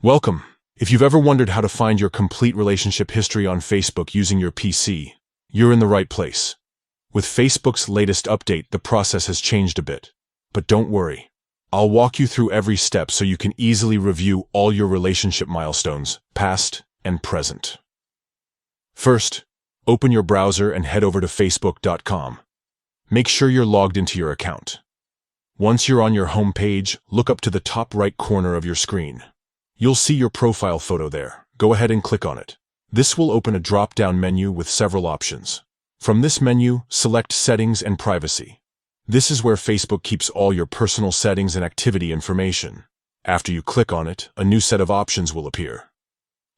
Welcome. If you've ever wondered how to find your complete relationship history on Facebook using your PC, you're in the right place. With Facebook's latest update, the process has changed a bit. But don't worry. I'll walk you through every step so you can easily review all your relationship milestones, past and present. First, open your browser and head over to facebook.com. Make sure you're logged into your account. Once you're on your home page, look up to the top right corner of your screen. You'll see your profile photo there. Go ahead and click on it. This will open a drop-down menu with several options. From this menu, select Settings and Privacy. This is where Facebook keeps all your personal settings and activity information. After you click on it, a new set of options will appear.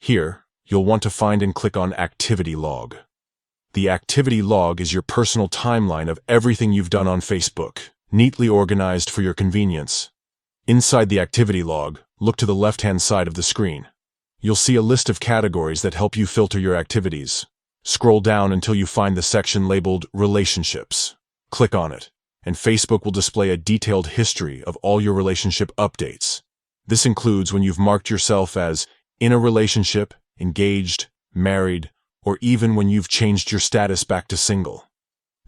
Here, you'll want to find and click on Activity Log. The Activity Log is your personal timeline of everything you've done on Facebook, neatly organized for your convenience. Inside the Activity Log, look to the left-hand side of the screen. You'll see a list of categories that help you filter your activities. Scroll down until you find the section labeled Relationships. Click on it, and Facebook will display a detailed history of all your relationship updates. This includes when you've marked yourself as in a relationship, engaged, married, or even when you've changed your status back to single.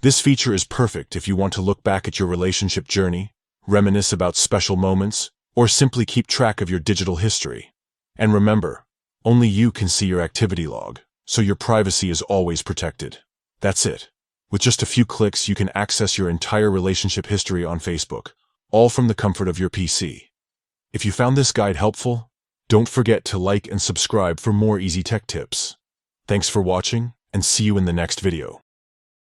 This feature is perfect if you want to look back at your relationship journey, reminisce about special moments, or simply keep track of your digital history. And remember, only you can see your activity log, so your privacy is always protected. That's it. With just a few clicks, you can access your entire relationship history on Facebook, all from the comfort of your PC. If you found this guide helpful, don't forget to like and subscribe for more easy tech tips. Thanks for watching, and see you in the next video.